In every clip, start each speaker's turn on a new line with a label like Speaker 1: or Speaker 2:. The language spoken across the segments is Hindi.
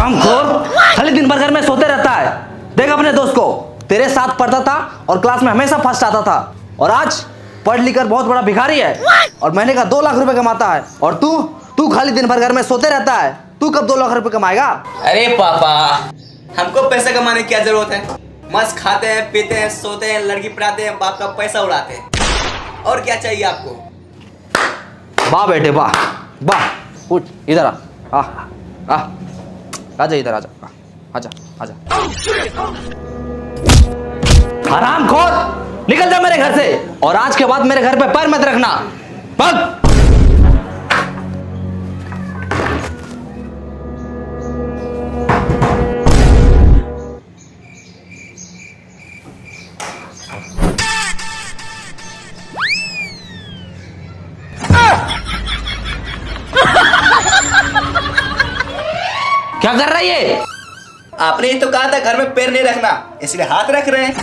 Speaker 1: हरामखोर, खाली दिन भर घर में सोते रहता है। देख अपने दोस्त को, तेरे साथ पढ़ता था और क्लास में हमेशा फर्स्ट आता था, और आज पढ़ लिख कर बहुत बड़ा भिखारी है और महीने का 2 लाख रुपए कमाता है। और तू खाली दिन भर घर में सोते रहता है। तू कब 2 लाख रुपए कमाएगा?
Speaker 2: अरे पापा, हमको पैसा कमाने की क्या जरूरत है? मस्त खाते हैं, पीते हैं, सोते हैं, लड़की पढ़ाते हैं, बाप का पैसा उड़ाते हैं। और क्या चाहिए आपको?
Speaker 1: वाह बेटे वाह वाह। उठ इधर आ आजा इधर, आजा। हरामखोर, निकल जा मेरे घर से, और आज के बाद मेरे घर पे पैर मत रखना। भाग। क्या कर रहा है ये?
Speaker 2: आपने ही तो कहा था घर में पैर नहीं रखना, इसलिए हाथ रख रहे हैं।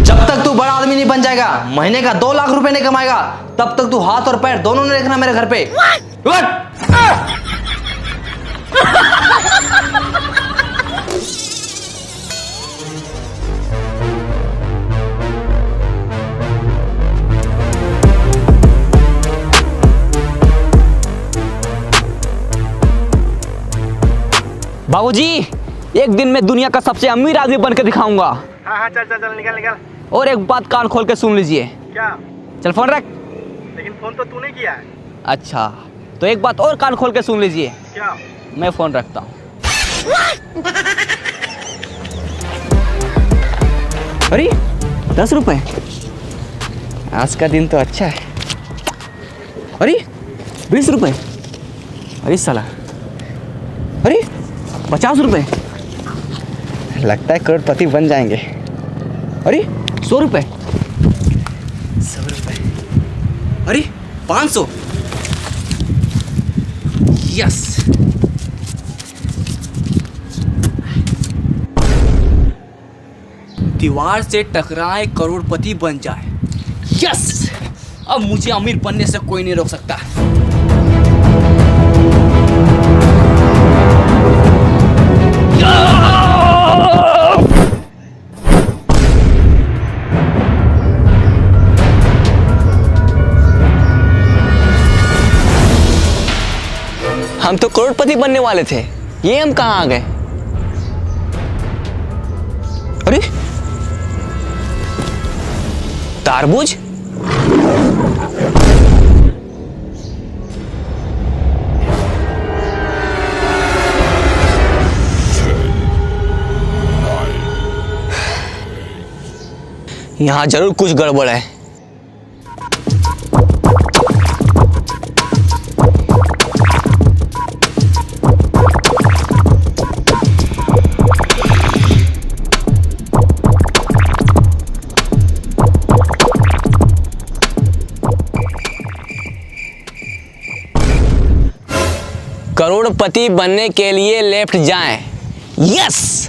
Speaker 1: जब तक तू बड़ा आदमी नहीं बन जाएगा, महीने का 2 लाख रुपए नहीं कमाएगा, तब तक तू हाथ और पैर दोनों नहीं रखना मेरे घर पे।
Speaker 3: बाबूजी, एक दिन मैं दुनिया का सबसे अमीर आदमी बनकर दिखाऊंगा।
Speaker 4: हाँ चल निकल।
Speaker 3: और एक बात कान खोल के सुन लीजिए।
Speaker 4: क्या?
Speaker 3: चल फोन रख।
Speaker 4: लेकिन फोन तो तूने किया है।
Speaker 3: अच्छा, तो एक बात और कान खोल के सुन लीजिए।
Speaker 4: क्या?
Speaker 3: मैं फोन रखता हूँ। अरे 10 रुपए, आज का दिन तो अच्छा है। अरे 20 रुपए, अरे साला, अरे 50 रुपए, लगता है करोड़पति बन जाएंगे। अरे 100 रुपए, 100 रुपए, अरे 500, यस। दीवार से टकराए करोड़पति बन जाए, यस। अब मुझे अमीर बनने से कोई नहीं रोक सकता। हम तो करोड़पति बनने वाले थे, ये हम कहाँ आ गए? अरे तारबूज, यहाँ जरूर कुछ गड़बड़ है। करोड़पति बनने के लिए लेफ्ट जाएं, यस।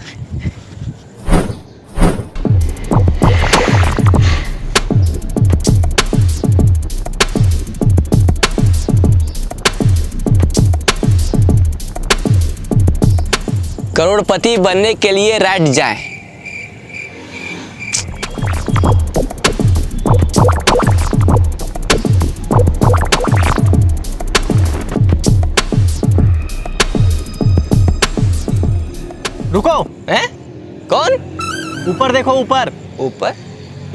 Speaker 3: करोड़पति बनने के लिए राइट जाएं।
Speaker 4: रुको।
Speaker 3: हैं? कौन?
Speaker 4: ऊपर देखो, ऊपर।
Speaker 3: ऊपर?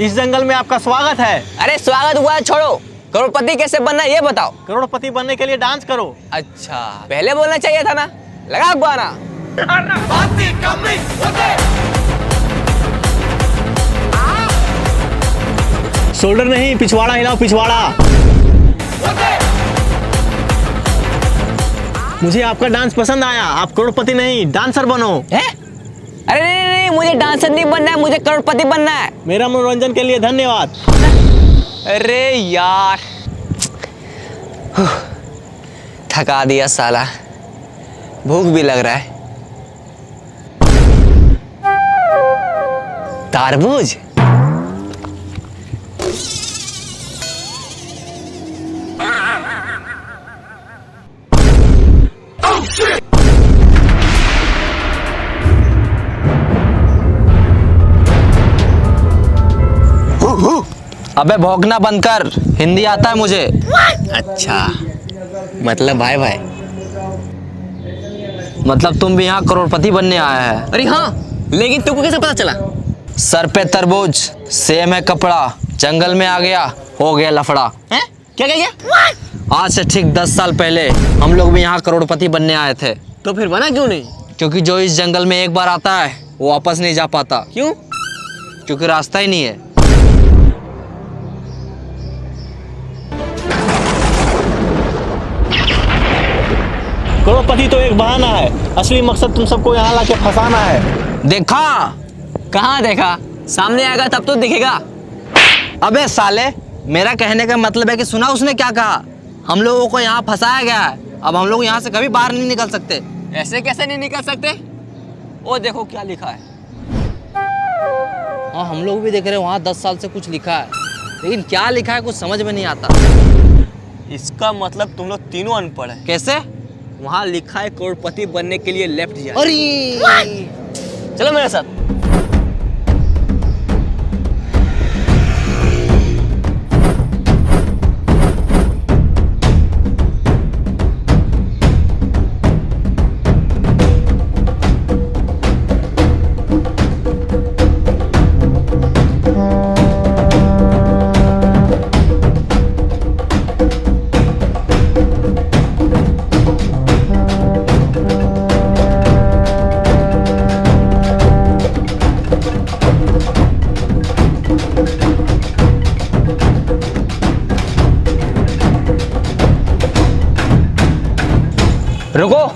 Speaker 4: इस जंगल में आपका स्वागत है।
Speaker 3: अरे स्वागत हुआ छोड़ो, करोड़पति कैसे बनना है ये बताओ।
Speaker 4: करोड़पति बनने के लिए डांस करो।
Speaker 3: अच्छा, पहले बोलना चाहिए था ना। लगा गाना।
Speaker 4: शोल्डर नहीं, पिछवाड़ा हिलाओ, पिछवाड़ा। मुझे आपका डांस पसंद आया। आप करोड़पति नहीं, डांसर बनो।
Speaker 3: है? अरे नहीं, मुझे डांसर नहीं बनना है, मुझे करोड़पति बनना है।
Speaker 4: मेरा मनोरंजन के लिए धन्यवाद।
Speaker 3: अरे यार, थका दिया साला, भूख भी लग रहा है। तरबूज?
Speaker 1: अबे भौंकना बंद कर, हिंदी आता है मुझे।
Speaker 3: अच्छा, मतलब भाई भाई।
Speaker 1: मतलब तुम भी यहाँ करोड़पति बनने आया है?
Speaker 3: अरे हाँ, लेकिन तुमको कैसे पता चला?
Speaker 1: सर पे तरबूज, सेम है कपड़ा, जंगल में आ गया, हो गया लफड़ा।
Speaker 3: हैं? क्या कह गया?
Speaker 1: आज से ठीक 10 साल पहले हम लोग भी यहाँ करोड़पति बनने आए थे।
Speaker 3: तो फिर बना क्यों नहीं?
Speaker 1: क्योंकि जो इस जंगल में एक बार आता है वो वापस नहीं जा पाता।
Speaker 3: क्यों?
Speaker 1: क्योंकि रास्ता ही नहीं है।
Speaker 4: करोड़पति तो एक बहाना है, असली मकसद तुम सबको यहाँ लाके फंसाना है।
Speaker 1: देखा?
Speaker 3: कहाँ देखा? सामने आएगा तब तो दिखेगा।
Speaker 1: अबे साले, मेरा कहने का मतलब है कि सुना उसने क्या कहा? हम लोगों को यहाँ फंसाया गया है, अब हम लोग यहाँ से कभी बाहर नहीं निकल सकते।
Speaker 3: ऐसे कैसे नहीं निकल सकते? वो देखो क्या लिखा है।
Speaker 1: हाँ, हम लोग भी देख रहे हैं, वहाँ 10 साल से कुछ लिखा है, लेकिन क्या लिखा है कुछ समझ में नहीं आता।
Speaker 3: इसका मतलब तुम लोग तीनों अनपढ़ है।
Speaker 1: कैसे?
Speaker 3: वहाँ लिखा है करोड़पति बनने के लिए लेफ्ट जाए।
Speaker 1: अरे
Speaker 3: चलो मेरे साथ। रुको,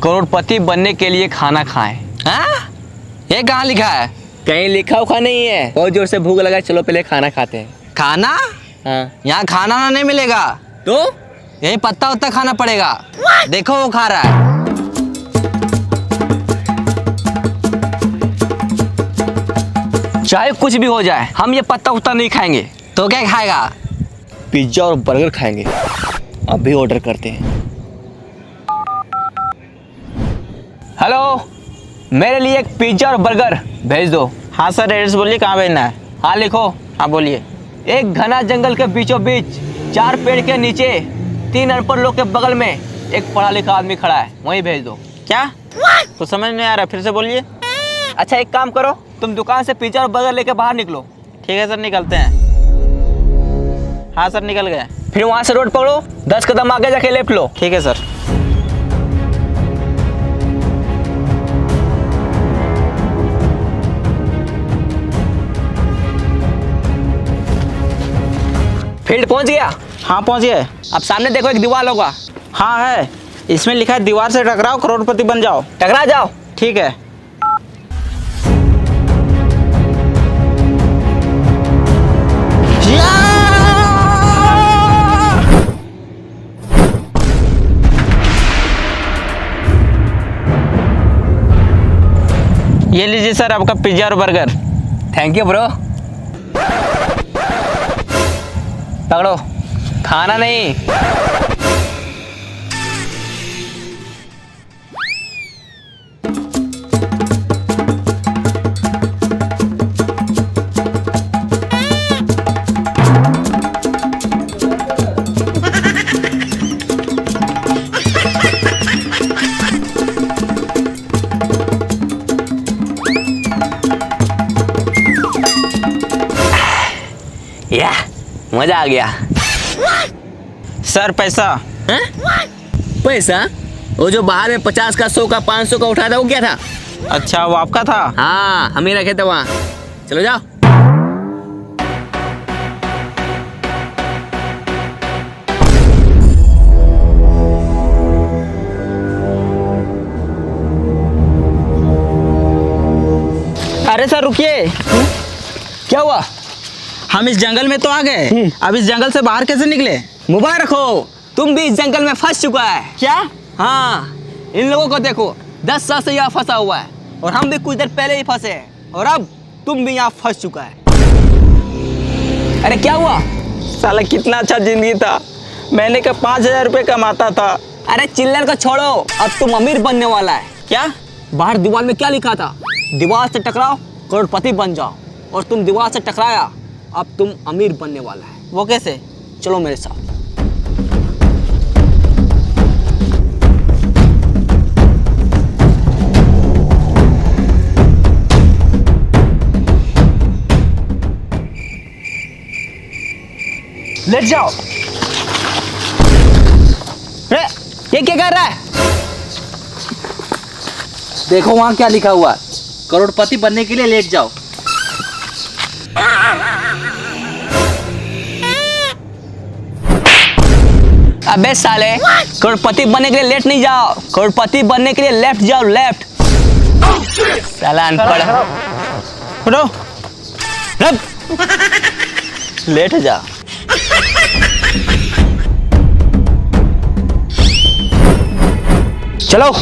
Speaker 3: करोड़पति बनने के लिए खाना खाएं।
Speaker 1: हाँ? ये कहाँ लिखा है?
Speaker 3: कहीं लिखा उखा नहीं है। बहुत जोर से भूख लगा, चलो पहले खाना खाते हैं।
Speaker 1: खाना?
Speaker 3: हाँ।
Speaker 1: यहाँ खाना ना नहीं मिलेगा,
Speaker 3: तो
Speaker 1: यही पत्ता उत्ता खाना पड़ेगा। देखो वो खा रहा है।
Speaker 3: चाहे कुछ भी हो जाए, हम ये पत्ता उत्ता नहीं खाएंगे।
Speaker 1: तो क्या खाएगा?
Speaker 3: पिज्जा और बर्गर खाएंगे। अभी ऑर्डर करते हैं। हेलो, मेरे लिए एक पिज्जा और बर्गर भेज दो।
Speaker 4: हाँ सर, एड्रेस बोलिए, कहाँ भेजना है?
Speaker 3: हाँ लिखो।
Speaker 4: हाँ बोलिए।
Speaker 3: एक घना जंगल के बीचों बीच 4 पेड़ के नीचे 3 अनपढ़ लोग के बगल में एक पढ़ा लिखा आदमी खड़ा है, वहीं भेज दो।
Speaker 4: क्या? कुछ समझ नहीं आ रहा, फिर से बोलिए।
Speaker 3: अच्छा एक काम करो, तुम दुकान से पिज्जा और बर्गर लेके बाहर निकलो।
Speaker 4: ठीक है सर, निकलते हैं। हाँ सर, निकल गए।
Speaker 3: फिर वहाँ से रोड पकड़ो, 10 कदम आगे जाके लेफ्ट लो।
Speaker 4: ठीक है सर।
Speaker 3: फील्ड पहुँच गया?
Speaker 4: हाँ पहुँच गए।
Speaker 3: अब सामने देखो एक दीवार होगा।
Speaker 4: हाँ है, इसमें लिखा है दीवार से टकराओ करोड़पति बन जाओ।
Speaker 3: टकरा जाओ।
Speaker 4: ठीक है। ये लीजिए सर आपका पिज्जा और बर्गर।
Speaker 3: Thank you bro. पकड़ो, खाना नहीं। या मजा आ गया।
Speaker 4: सर पैसा।
Speaker 3: हैं? पैसा? वो जो बाहर में 50 का, 100 का, 500 का उठाया था, वो क्या था?
Speaker 4: अच्छा, वो आपका था?
Speaker 3: हाँ, हम ही रखे थे वहाँ। चलो जाओ।
Speaker 4: अरे सर रुकिए।
Speaker 3: क्या हुआ?
Speaker 4: हम इस जंगल में तो आ गए, अब इस जंगल से बाहर कैसे निकले?
Speaker 3: मोबाइल रखो, तुम भी इस जंगल में फंस चुका है।
Speaker 4: क्या?
Speaker 3: हाँ, इन लोगों को देखो, 10 साल से यहाँ फंसा हुआ है और हम भी कुछ देर पहले ही फंसे हैं और अब तुम भी यहाँ फंस चुका है। अरे क्या हुआ?
Speaker 4: साला कितना अच्छा जिंदगी था, महीने का 5,000 रुपये कमाता था।
Speaker 3: अरे चिल्लर को छोड़ो, अब तुम अमीर बनने वाला है। क्या? बाहर दीवार में क्या लिखा था? दीवार से टकराओ करोड़पति बन जाओ। और तुम दीवार से टकराया, अब तुम अमीर बनने वाला है। वो कैसे? चलो मेरे साथ।
Speaker 1: लेट जाओ।
Speaker 3: अरे ये क्या कर रहा है?
Speaker 1: देखो वहां क्या लिखा हुआ है, करोड़पति बनने के लिए लेट जाओ।
Speaker 3: अबे साले, करोड़पति बनने के लिए लेट नहीं जाओ, करोड़पति बनने के लिए लेफ्ट जाओ, लेफ्ट। साला अनपढ़।
Speaker 4: उठो।
Speaker 3: रब। लेट जा। चलो।
Speaker 4: वो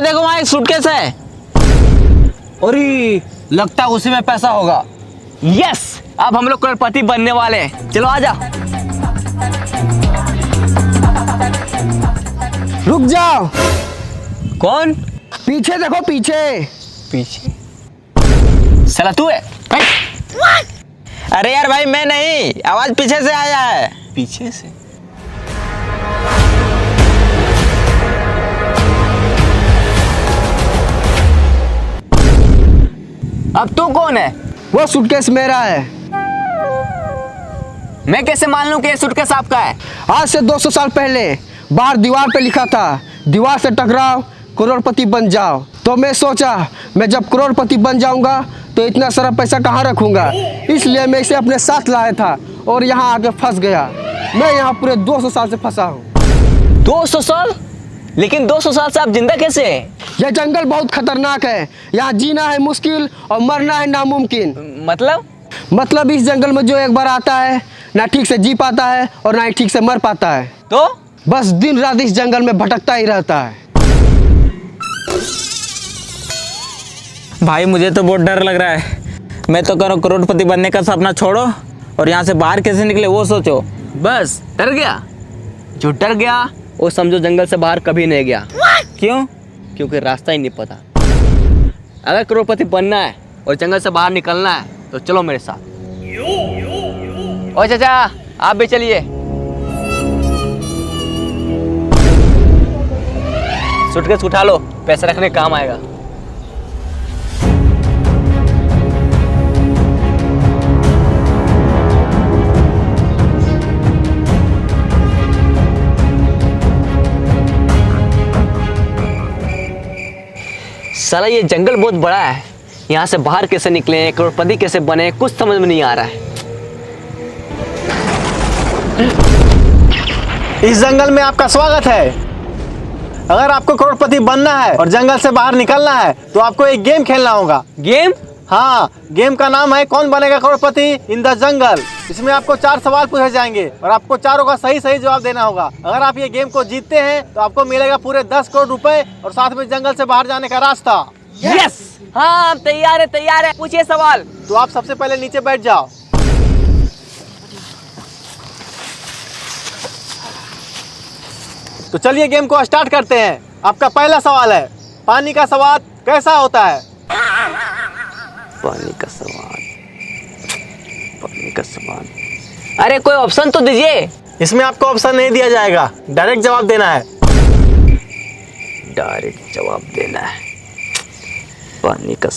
Speaker 4: देखो वहाँ एक सूटकेस है।
Speaker 3: अरे लगता है उसी में पैसा होगा। यस, अब हम लोग करोड़पति बनने वाले हैं। चलो आजा।
Speaker 5: रुक जाओ,
Speaker 3: कौन?
Speaker 5: पीछे देखो पीछे।
Speaker 3: पीछे? साला तू है?
Speaker 4: अरे यार भाई मैं नहीं, आवाज पीछे से आया है।
Speaker 3: पीछे से? अब तू कौन है?
Speaker 5: वो सूटकेस मेरा है।
Speaker 3: मैं कैसे मान लूं कि ये सूटकेस आपका है?
Speaker 5: आज से 200 साल पहले बाहर दीवार पे लिखा था, दीवार से टकराओ करोड़पति बन जाओ। तो मैं सोचा मैं जब करोड़पति बन जाऊंगा तो इतना सारा पैसा कहाँ रखूंगा, इसलिए मैं इसे अपने साथ लाया था और यहाँ आके फंस गया। मैं यहाँ पूरे 200 साल से फंसा हूँ।
Speaker 3: 200 साल? लेकिन 200 साल से आप जिंदा कैसे हैं?
Speaker 5: यह जंगल बहुत खतरनाक है, यहाँ जीना है मुश्किल और मरना है नामुमकिन। मतलब इस जंगल में जो एक बार आता है ना ठीक से जी पाता है और ना ही ठीक से मर पाता है,
Speaker 3: तो
Speaker 5: बस दिन रात इस जंगल में भटकता ही रहता है।
Speaker 4: भाई मुझे तो बहुत डर लग रहा है। मैं तो करो करोड़पति बनने का सपना छोड़ो और यहाँ से बाहर कैसे निकले वो सोचो।
Speaker 3: बस डर गया? जो डर गया वो समझो जंगल से बाहर कभी नहीं गया।
Speaker 4: क्यों?
Speaker 3: क्योंकि रास्ता ही नहीं पता। अगर करोड़पति बनना है और जंगल से बाहर निकलना है तो चलो मेरे साथ। ओ चाचा, आप भी चलिए। सूटकेस उठा लो, पैसा रखने काम आएगा। साला ये जंगल बहुत बड़ा है, यहाँ से बाहर कैसे निकले, करोड़पति कैसे बने, कुछ समझ में नहीं आ रहा है।
Speaker 4: इस जंगल में आपका स्वागत है। अगर आपको करोड़पति बनना है और जंगल से बाहर निकलना है तो आपको एक गेम खेलना होगा।
Speaker 3: गेम?
Speaker 4: हाँ, गेम का नाम है कौन बनेगा करोड़पति इन द जंगल। इसमें आपको 4 सवाल पूछे जाएंगे और आपको चारों का सही सही जवाब देना होगा। अगर आप ये गेम को जीतते हैं तो आपको मिलेगा पूरे 10 करोड़ रुपए और साथ में जंगल से बाहर जाने का रास्ता।
Speaker 3: यस, हाँ तैयार है। पूछिए सवाल।
Speaker 4: तो आप सबसे पहले नीचे बैठ जाओ। तो चलिए गेम को स्टार्ट करते हैं। आपका पहला सवाल है, पानी का स्वाद कैसा होता है?
Speaker 3: पानी का सवाल। अरे कोई ऑप्शन तो दीजिए।
Speaker 4: इसमें आपको ऑप्शन नहीं दिया जाएगा, डायरेक्ट जवाब देना है।
Speaker 3: डायरेक्ट जवाब देना है। पानी का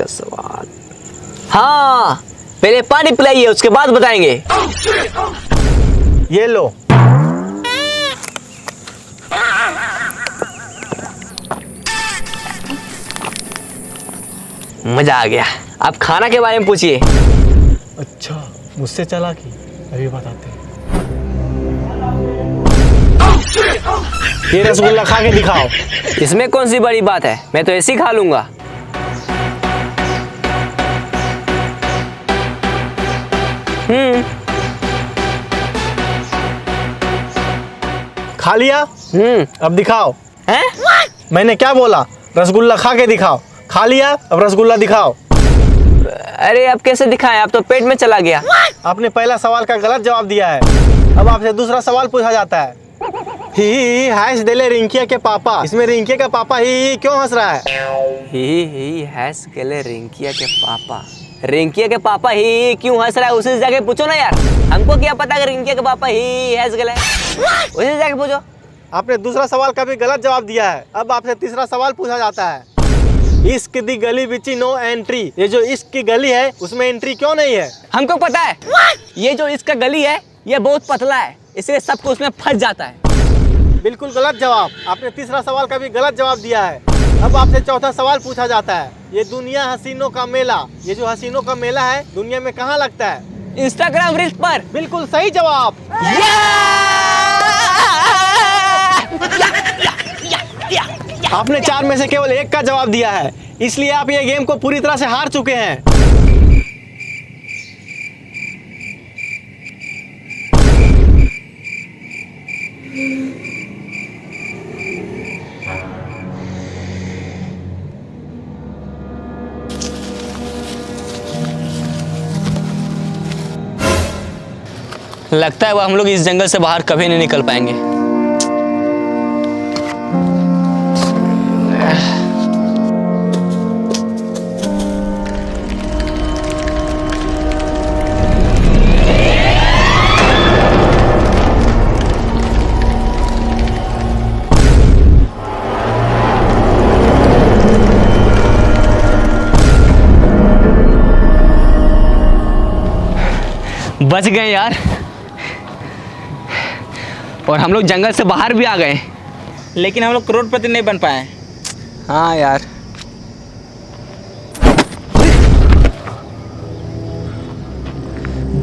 Speaker 3: सवाल। हाँ, पहले पानी पिलाइए, उसके बाद बताएंगे।
Speaker 4: ये लो।
Speaker 3: मजा आ गया। आप खाना के बारे में पूछिए।
Speaker 4: अच्छा, मुझसे चालाकी, अभी बताते हैं। ये रसगुल्ला खा के दिखाओ।
Speaker 3: इसमें कौन सी बड़ी बात है, मैं तो ऐसे ही खा लूंगा।
Speaker 4: खा लिया? अब दिखाओ।
Speaker 3: हैं?
Speaker 4: मैंने क्या बोला? रसगुल्ला खा के दिखाओ। खा लिया, अब रसगुल्ला दिखाओ।
Speaker 3: अरे अब कैसे दिखाएं, अब तो पेट में चला गया।
Speaker 4: आपने पहला सवाल का गलत जवाब दिया है। अब आपसे दूसरा सवाल पूछा जाता है। ही हंस देले रिंकिया के पापा। इसमें रिंकिया का पापा ही क्यों हंस रहा है?
Speaker 3: ही हंस गले रिंकिया के पापा। रिंकिया के पापा ही क्यों हंस रहा है, उसी से जाके पूछो ना यार। हमको क्या पता कि रिंकिया के पापा ही हंस गले, उसी से जाके पूछो।
Speaker 4: आपने दूसरा सवाल का भी गलत जवाब दिया है। अब आपसे तीसरा सवाल पूछा जाता है। इश्क दी गली बिची नो एंट्री। ये जो इश्क की गली है उसमें एंट्री क्यों नहीं है?
Speaker 3: हमको पता है, ये जो इसका गली है ये बहुत पतला है, इसलिए सबको उसमें फंस जाता है।
Speaker 4: बिल्कुल गलत जवाब। आपने तीसरा सवाल का भी गलत जवाब दिया है। अब आपसे चौथा सवाल पूछा जाता है। ये दुनिया हसीनों का मेला, ये जो हसीनों का मेला है दुनिया में कहाँ लगता है?
Speaker 3: इंस्टाग्राम रील्स पर।
Speaker 4: बिल्कुल सही जवाब। आपने 4 में से केवल 1 का जवाब दिया है, इसलिए आप ये गेम को पूरी तरह से हार चुके हैं।
Speaker 3: लगता है वो हम लोग इस जंगल से बाहर कभी नहीं निकल पाएंगे। बच गए यार, और हम लोग जंगल से बाहर भी आ गए,
Speaker 6: लेकिन हम लोग करोड़पति नहीं बन पाए।
Speaker 3: हाँ यार।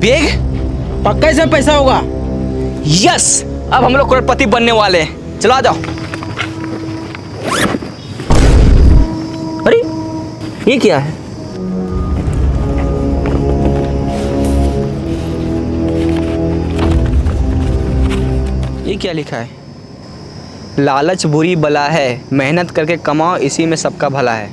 Speaker 3: बैग
Speaker 6: पक्का इसमें पैसा होगा।
Speaker 3: यस, अब हम लोग करोड़पति बनने वाले हैं। चलो आ जाओ। अरे ये क्या है? ये क्या लिखा है? लालच बुरी बला है, मेहनत करके कमाओ, इसी में सबका भला है।